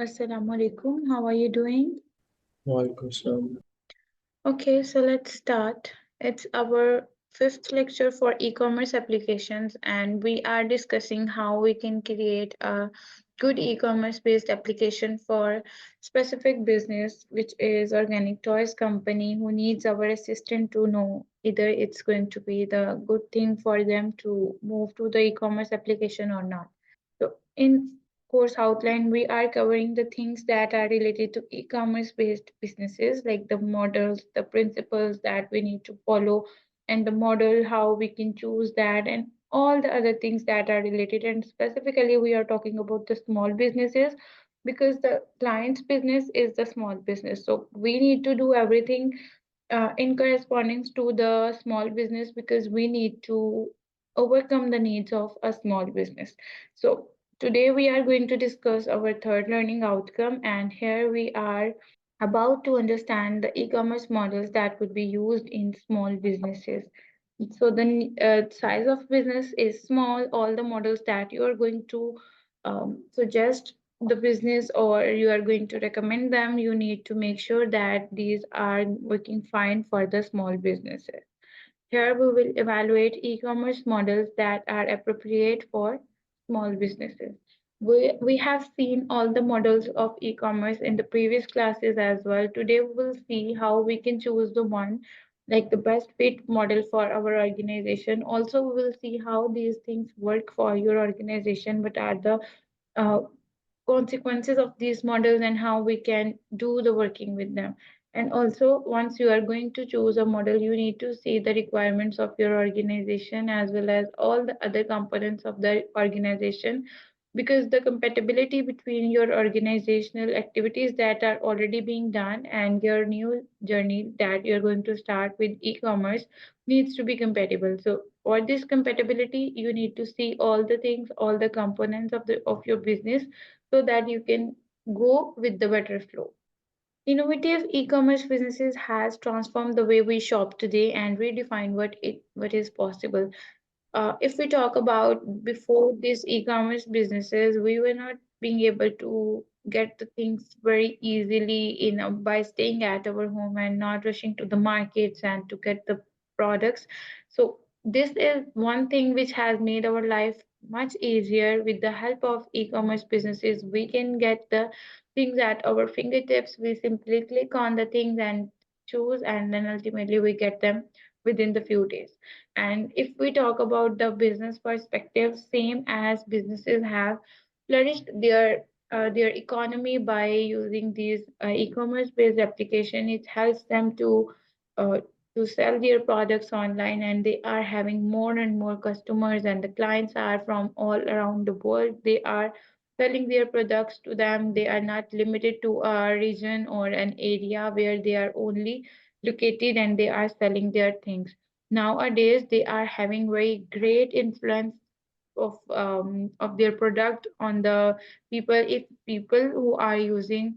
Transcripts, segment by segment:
Assalamu alaikum. How are you doing? Walaikum salam. Okay, so let's start. It's our fifth lecture for e-commerce applications, and we are discussing how we can create a good e-commerce based application for specific business, which is organic toys company who needs our assistant to know either it's going to be the good thing for them to move to the e-commerce application or not. So in course outline, we are covering the things that are related to e-commerce based businesses, like the models, the principles that we need to follow, and the model, how we can choose that, and all the other things that are related. And specifically, we are talking about the small businesses because the client's business is the small business. So we need to do everything in correspondence to the small business because we need to overcome the needs of a small business. So today we are going to discuss our third learning outcome, and here we are about to understand the e-commerce models that could be used in small businesses. So the size of business is small. All the models that you are going to suggest the business or you are going to recommend them, you need to make sure that these are working fine for the small businesses. Here we will evaluate e-commerce models that are appropriate for small businesses. We have seen all the models of e-commerce in the previous classes as well. Today we will see how we can choose the one like the best fit model for our organization. Also, we will see how these things work for your organization, what are the uh, consequences of these models and how we can do the working with them. And also, once you are going to choose a model, you need to see the requirements of your organization as well as all the other components of the organization, because the compatibility between your organizational activities that are already being done and your new journey that you're going to start with e-commerce needs to be compatible. So for this compatibility, you need to see all the things, all the components of your business so that you can go with the better flow. Innovative e-commerce businesses has transformed the way we shop today and redefined what is possible. If we talk about before these e-commerce businesses, we were not being able to get the things very easily by staying at our home and not rushing to the markets and to get the products. So this is one thing which has made our life much easier. With the help of e-commerce businesses, we can get the things at our fingertips. We simply click on the things and choose, and then ultimately we get them within the few days. And if we talk about the business perspective, same as businesses have flourished their economy by using these e-commerce based application, it helps them uh, to sell their products online, and they are having more and more customers, and the clients are from all around the world. They are selling their products to them. They are not limited to a region or an area where they are only located, and they are selling their things. Nowadays, they are having very great influence of their product on the people. If people who are using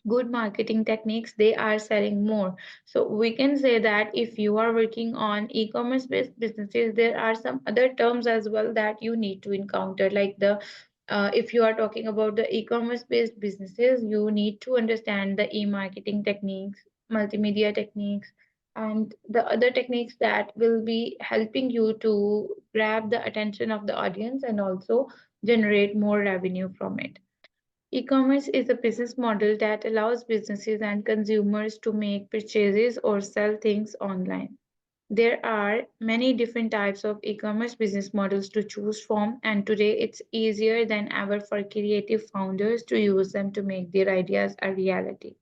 good marketing techniques, they are selling more. So we can say that if you are working on e-commerce based businesses, there are some other terms as well that you need to encounter, like the if you are talking about the e-commerce based businesses, you need to understand the e-marketing techniques, multimedia techniques, and the other techniques that will be helping you to grab the attention of the audience and also generate more revenue from it. E-commerce is a business model that allows businesses and consumers to make purchases or sell things online. There are many different types of e-commerce business models to choose from, and today it's easier than ever for creative founders to use them to make their ideas a reality.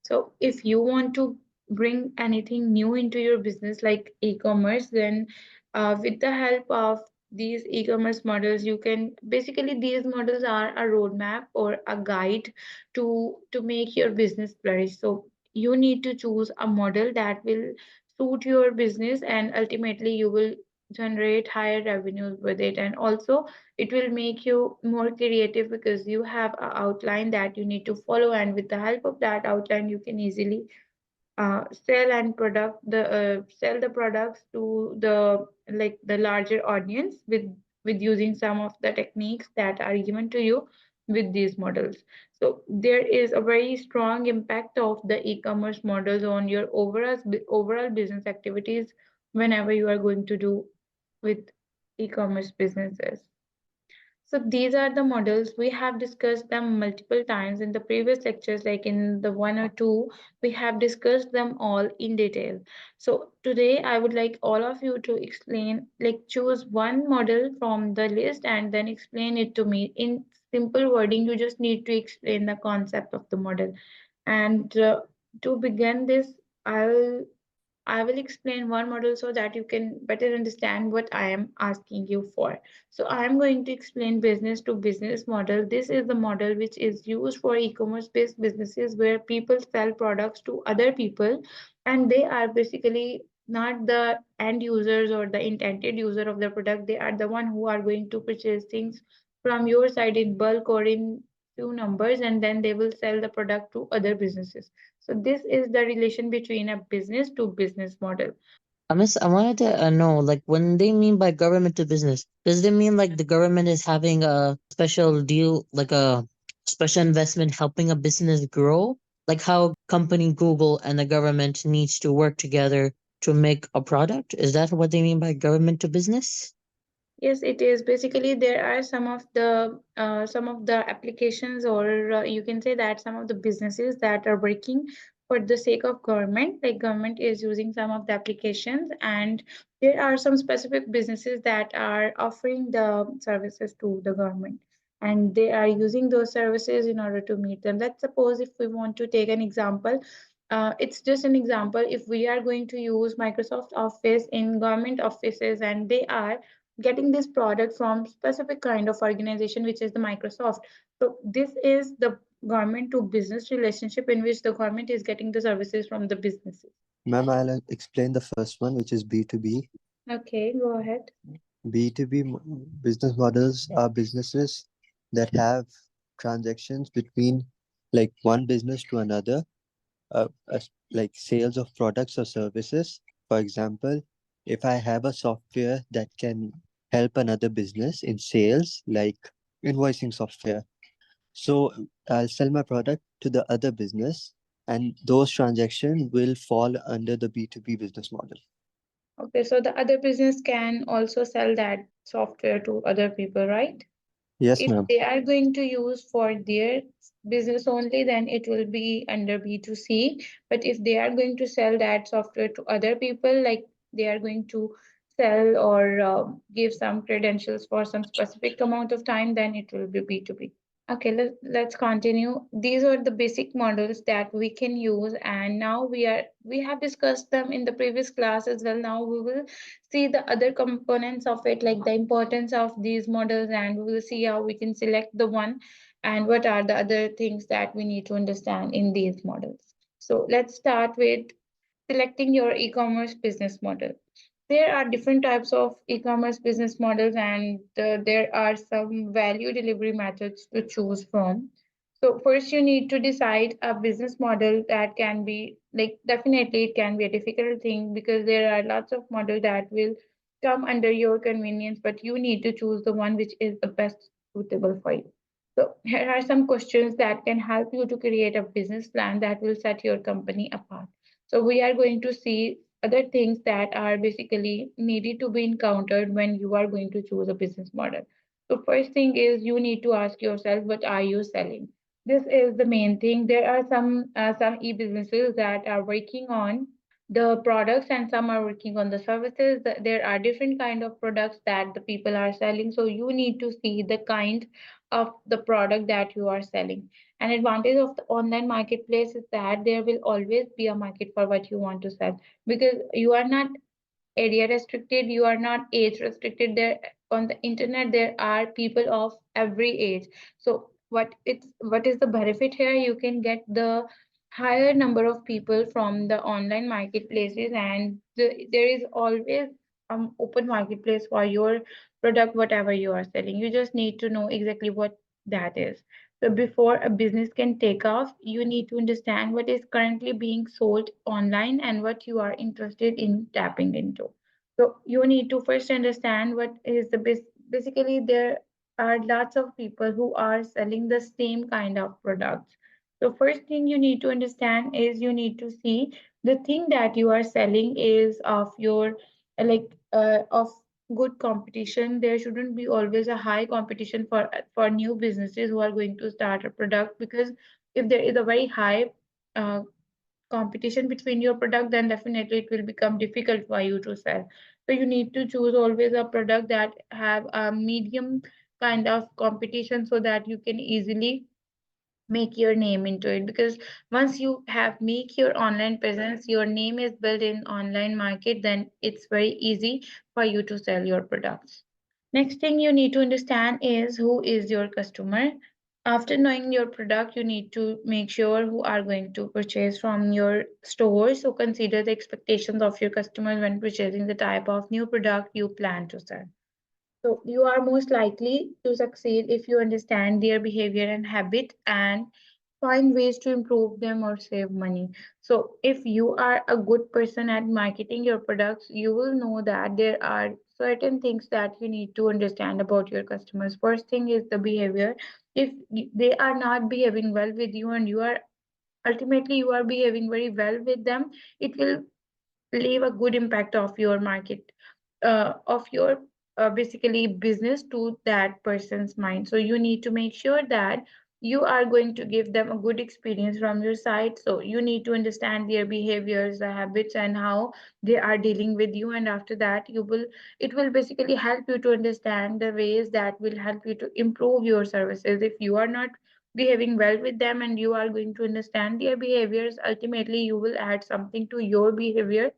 So, if you want to bring anything new into your business like e-commerce, then with the help of these e-commerce models, you can basically these models are a roadmap or a guide to make your business flourish. So you need to choose a model that will suit your business, and ultimately you will generate higher revenues with it. And also it will make you more creative because you have an outline that you need to follow, and with the help of that outline you can easily sell the products to the larger audience with using some of the techniques that are given to you. with these models. So there is a very strong impact of the e-commerce models on your overall business activities whenever you are going to do with e-commerce businesses. So these are the models. We have discussed them multiple times in the previous lectures, like in the one or two, we have discussed them all in detail. So today I would like all of you to explain, like choose one model from the list and then explain it to me in simple wording. You just need to explain the concept of the model. And to begin this, I'll I will explain one model so that you can better understand what I am asking you for. So I am going to explain business to business model. This is the model which is used for e-commerce based businesses where people sell products to other people and they are basically not the end users or the intended user of the product. They are the one who are going to purchase things from your side in bulk or in few numbers and then they will sell the product to other businesses. So this is the relation between a business to business model. I wanted to know, like, when they mean by government to business, does it mean like the government is having a special deal, like a special investment helping a business grow? Like how company Google and the government needs to work together to make a product? Is that what they mean by government to business? Yes, it is. Basically, there are some of the applications, or you can say that some of the businesses that are working for the sake of government. Like government is using some of the applications, and there are some specific businesses that are offering the services to the government, and they are using those services in order to meet them. Let's suppose if we want to take an example. It's just an example. If we are going to use Microsoft Office in government offices and they are getting this product from specific kind of organization which is the Microsoft, so this is the government to business relationship in which the government is getting the services from the businesses. Ma'am, I'll explain the first one, which is B2B. Okay, go ahead. B2B business models are businesses that have transactions between like one business to another, like sales of products or services. For example, if I have a software that can help another business in sales, like invoicing software, so I'll sell my product to the other business, and those transactions will fall under the B2B business model. Okay, so the other business can also sell that software to other people, right? Yes, If ma'am. they are going to use for their business only, then it will be under B2C. But if they are going to sell that software to other people, like they are going to sell or give some credentials for some specific amount of time, then it will be B2B. Okay, let's continue. These are the basic models that we can use, and now we have discussed them in the previous class as well. Now we will see the other components of it, like the importance of these models, and we will see how we can select the one and what are the other things that we need to understand in these models. So let's start with selecting your e-commerce business model. There are different types of e-commerce business models, and there are some value delivery methods to choose from. So first you need to decide a business model that can be like, definitely it can be a difficult thing because there are lots of models that will come under your convenience, but you need to choose the one which is the best suitable for you. So here are some questions that can help you to create a business plan that will set your company apart. So we are going to see other things that are basically needed to be encountered when you are going to choose a business model. So first thing is you need to ask yourself, what are you selling? This is the main thing. There are some e-businesses that are working on the products and some are working on the services. There are different kind of products that the people are selling. So you need to see the kind of the product that you are selling. An advantage of the online marketplace is that there will always be a market for what you want to sell because you are not area restricted, you are not age restricted. There on the internet there are people of every age. So what is the benefit here? You can get the higher number of people from the online marketplaces, and there is always open marketplace for your product whatever you are selling. You just need to know exactly what that is. So before a business can take off, you need to understand what is currently being sold online and what you are interested in tapping into. So you need to first understand what is the basically there are lots of people who are selling the same kind of products. So first thing you need to understand is you need to see the thing that you are selling is of your of good competition. There shouldn't be always a high competition for new businesses who are going to start a product, because if there is a very high uh, competition between your product, then definitely it will become difficult for you to sell. So you need to choose always a product that have a medium kind of competition, so that you can easily make your name into it. Because once you have make your online presence, your name is built in online market, then it's very easy for you to sell your products. Next thing you need to understand is who is your customer. After knowing your product, you need to make sure who are going to purchase from your store. So consider the expectations of your customers when purchasing the type of new product you plan to sell. So you are most likely to succeed if you understand their behavior and habit and find ways to improve them or save money. So if you are a good person at marketing your products, you will know that there are certain things that you need to understand about your customers. First thing is the behavior. If they are not behaving well with you and you are ultimately you are behaving very well with them, it will leave a good impact of your market, of your basically business to that person's mind. So you need to make sure that you are going to give them a good experience from your side. So you need to understand their behaviors, the habits, and how they are dealing with you. And after that, you will it will basically help you to understand the ways that will help you to improve your services. If you are not behaving well with them and you are going to understand their behaviors, ultimately you will add something to your behavior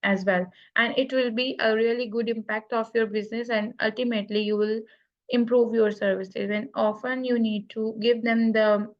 as well, and it will be a really good impact of your business, and ultimately you will improve your services. And often you need to give them the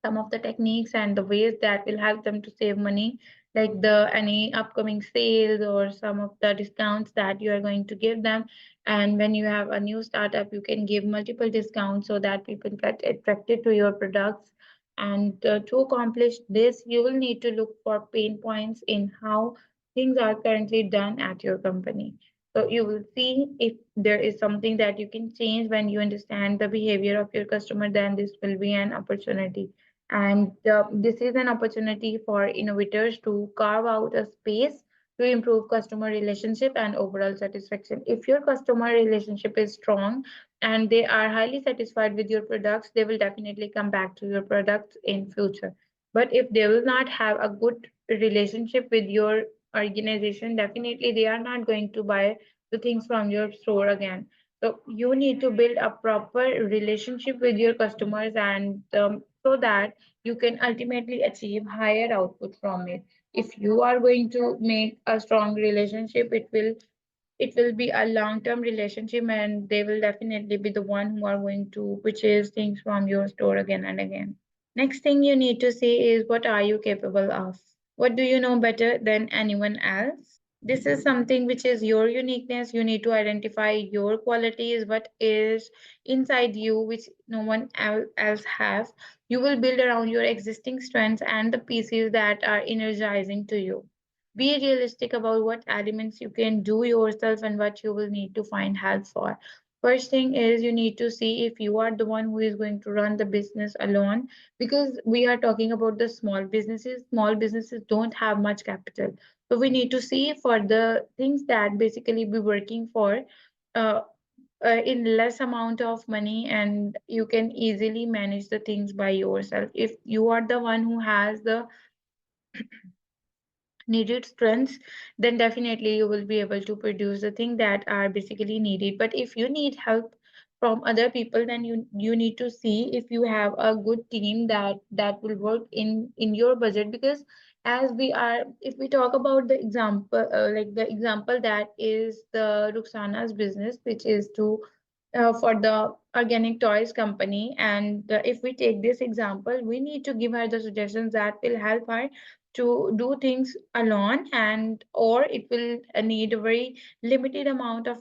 some of the techniques and the ways that will help them to save money, like the any upcoming sales or some of the discounts that you are going to give them. And when you have a new startup, you can give multiple discounts so that people get attracted to your products. And to accomplish this, you will need to look for pain points in how things are currently done at your company. So you will see if there is something that you can change. When you understand the behavior of your customer, then this will be an opportunity. And this is an opportunity for innovators to carve out a space to improve customer relationship and overall satisfaction. If your customer relationship is strong and they are highly satisfied with your products, they will definitely come back to your products in future. But if they will not have a good relationship with your organization, definitely they are not going to buy the things from your store again. So you need to build a proper relationship with your customers, and so that you can ultimately achieve higher output from it. If you are going to make a strong relationship, it will be a long term relationship, and they will definitely be the one who are going to purchase things from your store again and again. Next thing you need to see is what are you capable of? What do you know better than anyone else? This is something which is your uniqueness. You need to identify your qualities, what is inside you, which no one else has. You will build around your existing strengths and the pieces that are energizing to you. Be realistic about what elements you can do yourself and what you will need to find help for. First thing is you need to see if you are the one who is going to run the business alone, because we are talking about the small businesses. Small businesses don't have much capital. So we need to see for the things that basically be working for uh, in less amount of money, and you can easily manage the things by yourself. If you are the one who has the needed strengths, then definitely you will be able to produce the thing that are basically needed. But if you need help from other people, then you need to see if you have a good team that will work in your budget. Because as we are if we talk about the example, like the example that is the Ruxana's business, which is to for the organic toys company. And if we take this example, we need to give her the suggestions that will help her to do things alone, and or it will need a very limited amount of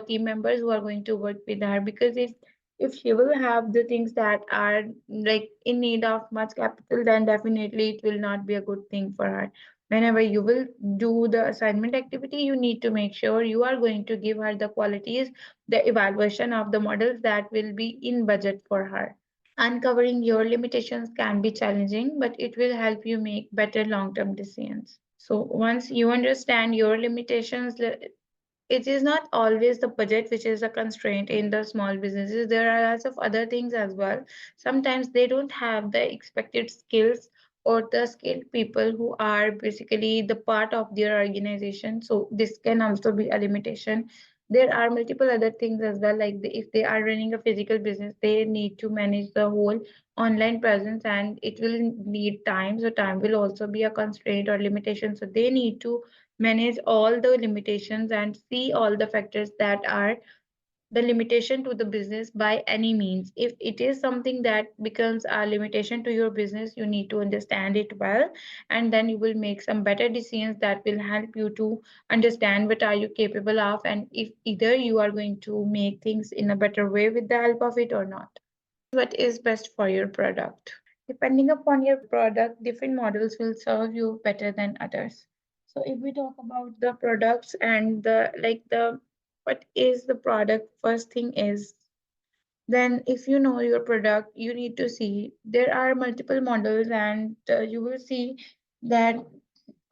team members who are going to work with her. Because if she will have the things that are like in need of much capital, then definitely it will not be a good thing for her. Whenever you will do the assignment activity, you need to make sure you are going to give her the qualities, the evaluation of the models that will be in budget for her. Uncovering your limitations can be challenging, but it will help you make better long term decisions. So, once you understand your limitations, it is not always the budget which is a constraint in the small businesses. There are lots of other things as well. Sometimes they don't have the expected skills or the skilled people who are basically the part of their organization. So this can also be a limitation. There are multiple other things as well, like if they are running a physical business, they need to manage the whole online presence and it will need time. So time will also be a constraint or limitation. So they need to manage all the limitations and see all the factors that are the limitation to the business by any means. If it is something that becomes a limitation to your business, you need to understand it well, and then you will make some better decisions that will help you to understand what are you capable of, and if either you are going to make things in a better way with the help of it or not. What is best for your product? Depending upon your product, different models will serve you better than others. So if we talk about the products and the what is the product, first thing is, then if you know your product, you need to see there are multiple models, and you will see that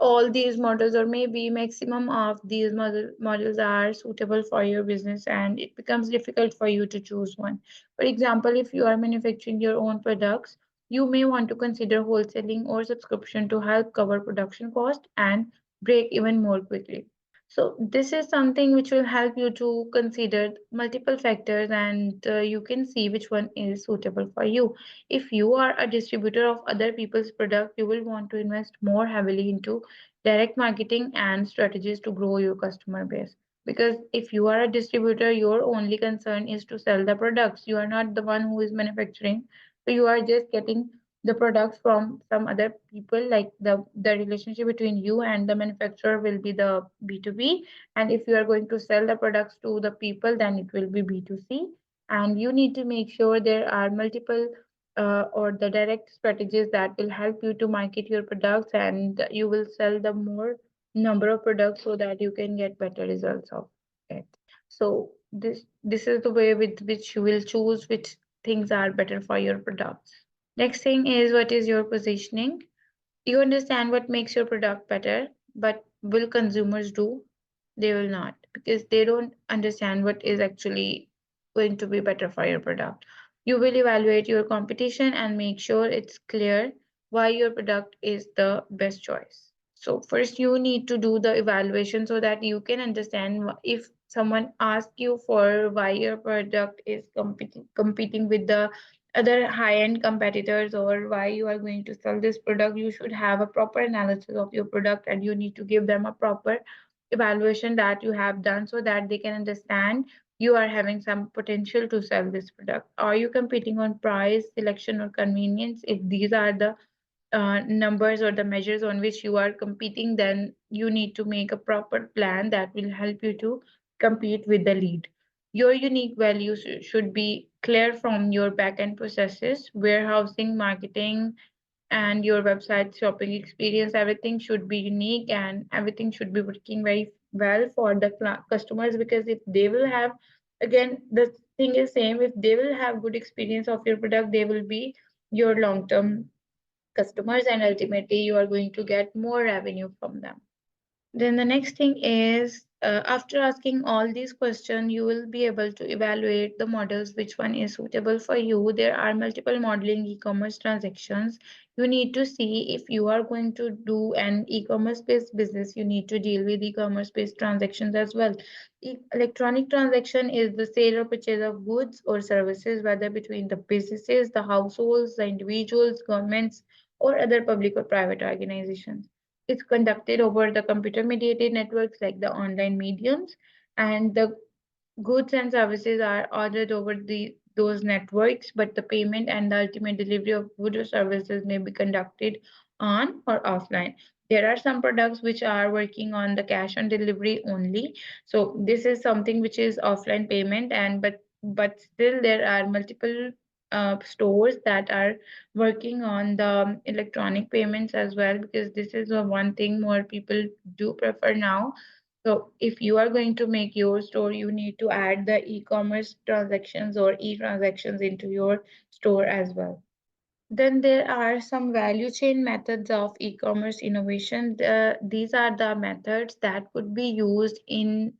all these models or maybe maximum of these models are suitable for your business, and it becomes difficult for you to choose one. For example, if you are manufacturing your own products, you may want to consider wholesaling or subscription to help cover production cost and break even more quickly. So this is something which will help you to consider multiple factors, and you can see which one is suitable for you. If you are a distributor of other people's product, you will want to invest more heavily into direct marketing and strategies to grow your customer base. Because if you are a distributor, your only concern is to sell the products. You are not the one who is manufacturing. So you are just getting the products from some other people, like the relationship between you and the manufacturer will be the B2B, and if you are going to sell the products to the people, then it will be B2C. And you need to make sure there are multiple or the direct strategies that will help you to market your products, and you will sell the more number of products so that you can get better results of it. So this is the way with which you will choose which things are better for your products. Next thing is, what is your positioning? You understand what makes your product better, but will consumers do? They will not, because they don't understand what is actually going to be better for your product. You will evaluate your competition and make sure it's clear why your product is the best choice. So first you need to do the evaluation so that you can understand if someone asks you for why your product is competing with the other high-end competitors, or why you are going to sell this product, you should have a proper analysis of your product and you need to give them a proper evaluation that you have done so that they can understand you are having some potential to sell this product. Are you competing on price, selection, or convenience? If these are the numbers or the measures on which you are competing, then you need to make a proper plan that will help you to compete with the lead. Your unique values should be clear from your back-end processes, warehousing, marketing, and your website shopping experience. Everything should be unique and everything should be working very well for the customers, because if they will have, again, the thing is same, if they will have good experience of your product, they will be your long-term customers, and ultimately you are going to get more revenue from them. Then the next thing is, after asking all these questions, you will be able to evaluate the models, which one is suitable for you. There are multiple modeling e-commerce transactions. You need to see if you are going to do an e-commerce based business, you need to deal with e-commerce based transactions as well. Electronic transaction is the sale or purchase of goods or services, whether between the businesses, the households, the individuals, governments, or other public or private organizations. It's conducted over the computer mediated networks like the online mediums, and the goods and services are ordered over those networks, but the payment and the ultimate delivery of goods or services may be conducted on or offline. There are some products which are working on the cash on delivery only. So this is something which is offline payment, and but still there are multiple stores that are working on the electronic payments as well, because this is the one thing more people do prefer now. So if you are going to make your store, you need to add the e-commerce transactions or e-transactions into your store as well. Then there are some value chain methods of e-commerce innovation. These are the methods that could be used in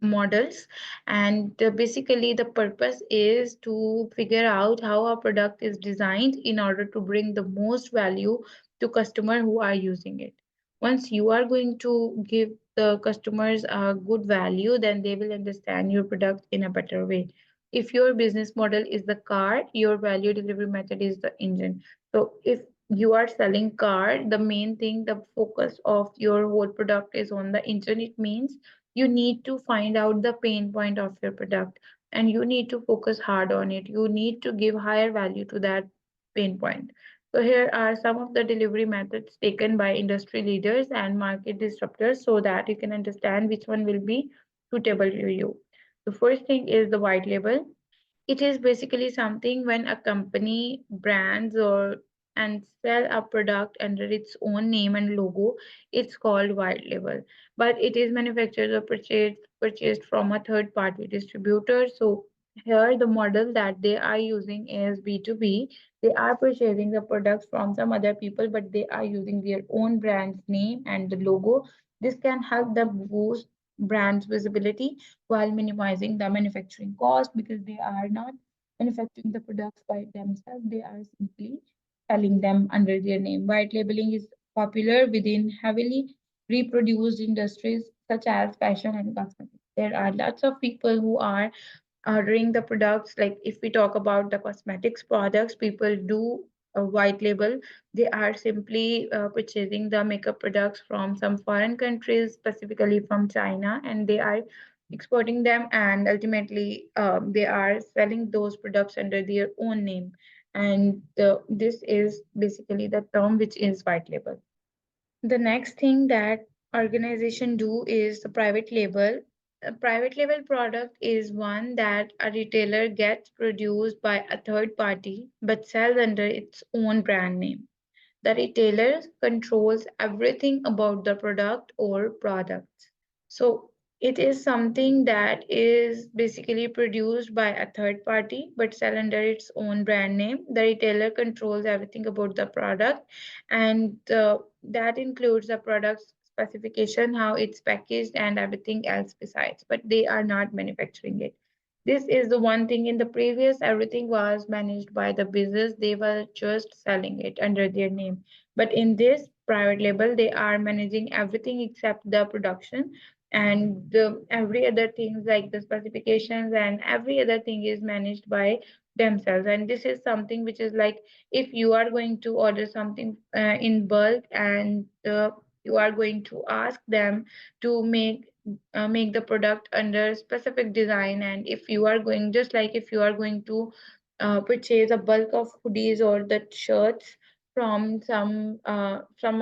models, and basically the purpose is to figure out how a product is designed in order to bring the most value to customer who are using it. Once you are going to give the customers a good value, then they will understand your product in a better way. If your business model is the car, your value delivery method is the engine. So if you are selling car, the main thing, the focus of your whole product is on the engine. It means you need to find out the pain point of your product, and you need to focus hard on it. You need to give higher value to that pain point. So here are some of the delivery methods taken by industry leaders and market disruptors so that you can understand which one will be suitable to you. The first thing is the white label. It is basically something when a company brands or and sell a product under its own name and logo. It's called white label, but it is manufactured or purchased from a third party distributor. So here the model that they are using is B2B. They are purchasing the products from some other people, but they are using their own brand's name and the logo. This can help them boost brand's visibility while minimizing the manufacturing cost, because they are not manufacturing the products by themselves, they are simply selling them under their name. White labeling is popular within heavily reproduced industries such as fashion and cosmetics. There are lots of people who are ordering the products. Like if we talk about the cosmetics products, people do a white label. They are simply purchasing the makeup products from some foreign countries, specifically from China, and they are exporting them, and ultimately they are selling those products under their own name. And this is basically the term which is white label. The next thing that organization do is the private label. A private label product is one that a retailer gets produced by a third party but sells under its own brand name. The retailer controls everything about the product or products. So it is something that is basically produced by a third party but sell under its own brand name. The retailer controls everything about the product, and that includes the product's specification, how it's packaged, and everything else besides. But they are not manufacturing it. This is the one thing. In the previous, everything was managed by the business. They were just selling it under their name. But in this private label, they are managing everything except the production, and every other things like the specifications and every other thing is managed by themselves. And this is something which is like, if you are going to order something in bulk, and you are going to ask them to make the product under specific design. And if you are going, just like if you are going to purchase a bulk of hoodies or the shirts from some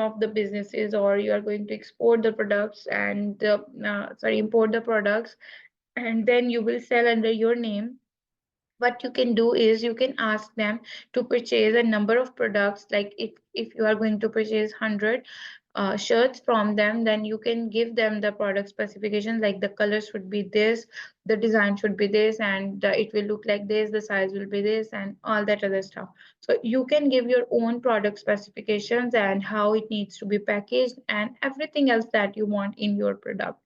of the businesses, or you are going to export the products and sorry, import the products, and then you will sell under your name. What you can do is you can ask them to purchase a number of products. Like if you are going to purchase 100 shirts from them, then you can give them the product specifications, like the color should be this, the design should be this, and it will look like this, the size will be this, and all that other stuff. So you can give your own product specifications and how it needs to be packaged and everything else that you want in your product,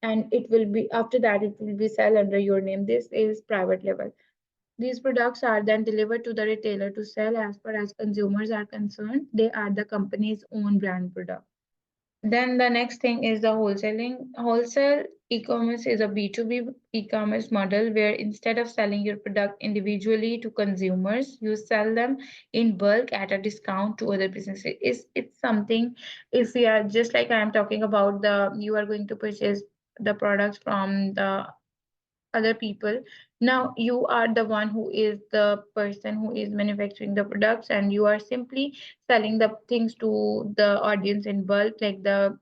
and it will be, after that it will be sell under your name. This is private label. These products are then delivered to the retailer to sell. As far as consumers are concerned, they are the company's own brand product. Then the next thing is the wholesaling. Wholesale e-commerce is a B2B e-commerce model where instead of selling your product individually to consumers, you sell them in bulk at a discount to other businesses. It's something, if we are just like I am talking about, the you are going to purchase the products from the other people. Now you are the one who is the person who is manufacturing the products, and you are simply selling the things to the audience in bulk, like the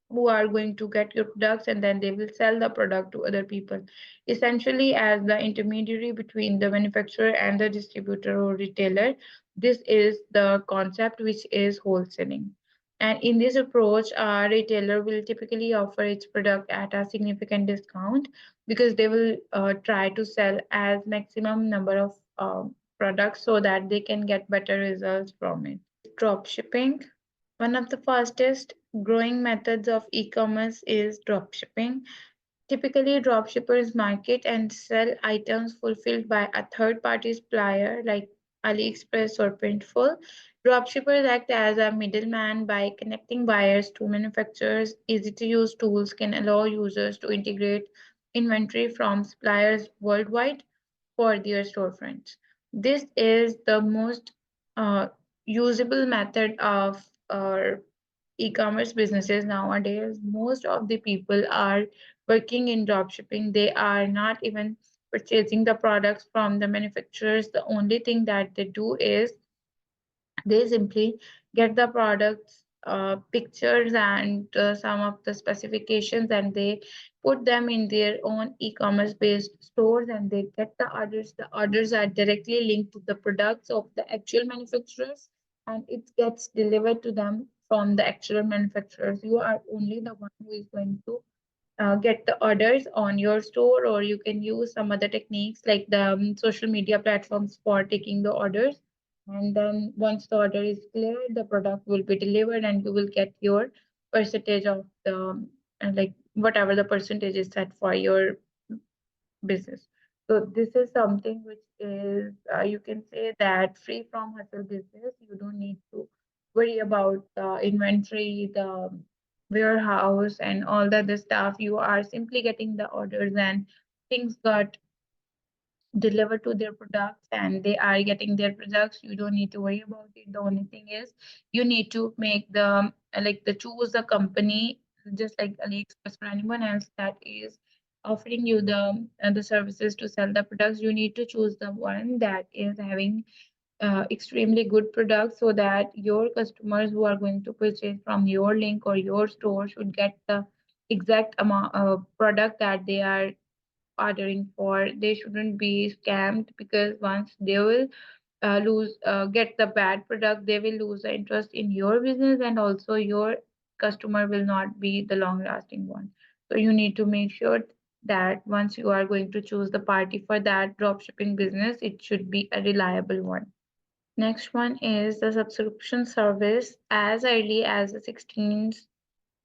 who are going to get your products and then they will sell the product to other people, essentially as the intermediary between the manufacturer and the distributor or retailer. This is the concept which is wholesaling. And in this approach, a retailer will typically offer its product at a significant discount because they will try to sell as maximum number of products so that they can get better results from it. Drop shipping. One of the fastest growing methods of e-commerce is dropshipping. Typically, dropshippers market and sell items fulfilled by a third-party supplier like AliExpress or Printful. Dropshippers act as a middleman by connecting buyers to manufacturers. Easy-to-use tools can allow users to integrate inventory from suppliers worldwide for their storefronts. This is the most uh, usable method of e-commerce businesses nowadays. Most of the people are working in dropshipping. They are not even purchasing the products from the manufacturers. The only thing that they do is they simply get the products pictures and some of the specifications, and they put them in their own e-commerce based stores and they get the orders are directly linked to the products of the actual manufacturers, and it gets delivered to them from the actual manufacturers. You are only the one who is going to get the orders on your store, or you can use some other techniques like the social media platforms for taking the orders. And then once the order is cleared, the product will be delivered and you will get your percentage of the like whatever the percentage is set for your business. So this is something which is you can say that free from hustle business. You don't need to worry about the inventory, the warehouse, and all the other stuff. You are simply getting the orders and things got delivered to their products and they are getting their products. You don't need to worry about it. The only thing is you need to make the like the choose the company, just like AliExpress or anyone else that is offering you the services to sell the products. You need to choose the one that is having extremely good products so that your customers who are going to purchase from your link or your store should get the exact amount of product that they are ordering for. They shouldn't be scammed, because once they will lose get the bad product, they will lose the interest in your business, and also your customer will not be the long lasting one. So you need to make sure that once you are going to choose the party for that drop shipping business, it should be a reliable one. Next one is the subscription service. As early as the 16th,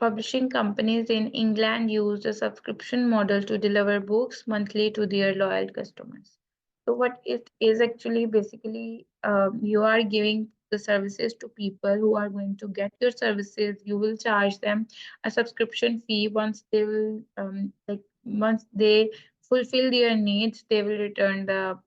publishing companies in England used a subscription model to deliver books monthly to their loyal customers. So, what it is actually basically, you are giving the services to people who are going to get your services. You will charge them a subscription fee. Once they will, once they fulfill their needs, they will return the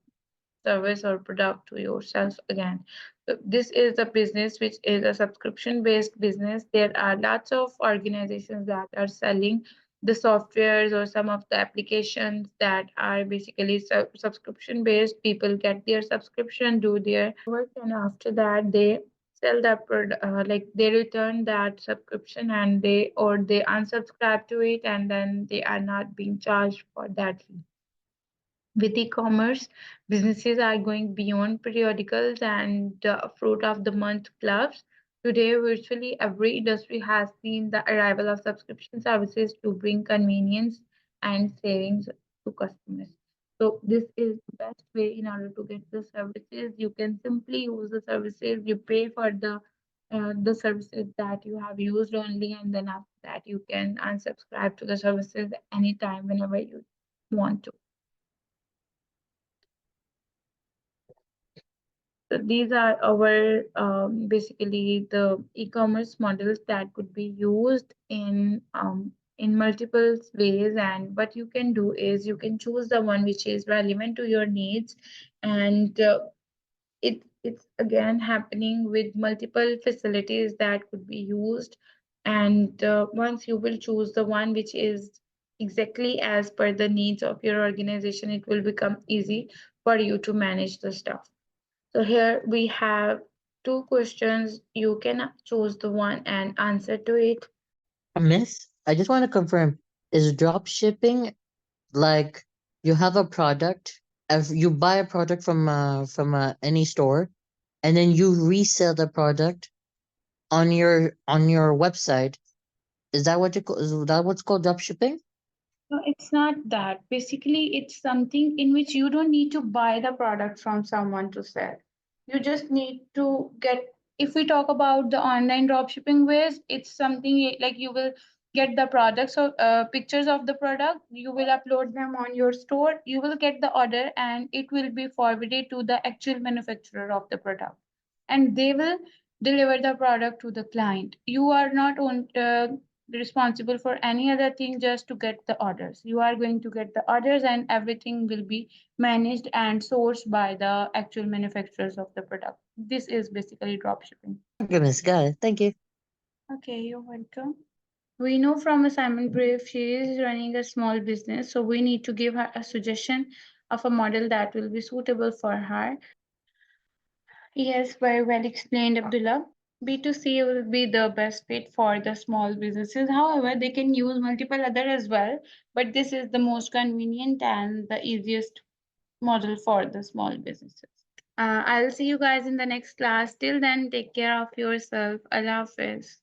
service or product to yourself again. So this is a business which is a subscription based business. There are lots of organizations that are selling the softwares or some of the applications that are basically subscription based. People get their subscription, do their work, and after that they sell that product, like they return that subscription and they unsubscribe to it, and then they are not being charged for that fee. With e-commerce, businesses are going beyond periodicals and fruit of the month clubs. Today, virtually every industry has seen the arrival of subscription services to bring convenience and savings to customers. So this is the best way in order to get the services. You can simply use the services. You pay for the services that you have used only, and then after that you can unsubscribe to the services anytime, whenever you want to. So these are our basically the e-commerce models that could be used in multiple ways. And what you can do is you can choose the one which is relevant to your needs, and it's again happening with multiple facilities that could be used. And once you will choose the one which is exactly as per the needs of your organization, it will become easy for you to manage the stuff. So here we have two questions. You can choose the one and answer to it. Miss, I just want to confirm, is drop shipping like you have a product, if you buy a product from any store, and then you resell the product on your website? Is that what is that what's called drop shipping? No, it's not that. Basically, it's something in which you don't need to buy the product from someone to sell. You just need to get, if we talk about the online dropshipping ways, it's something like you will get the products or pictures of the product, you will upload them on your store, you will get the order, and it will be forwarded to the actual manufacturer of the product. And they will deliver the product to the client. You are not responsible for any other thing, just to get the orders. You are going to get the orders, and everything will be managed and sourced by the actual manufacturers of the product. This is basically drop shipping. Okay, Miss, got it. Thank you. Okay, you're welcome. We know from assignment brief she is running a small business, so we need to give her a suggestion of a model that will be suitable for her. Yes, very well explained, Abdullah. B2C will be the best fit for the small businesses. However, they can use multiple other as well, but this is the most convenient and the easiest model for the small businesses. I'll see you guys in the next class. Till then, take care of yourself. Allah Hafiz.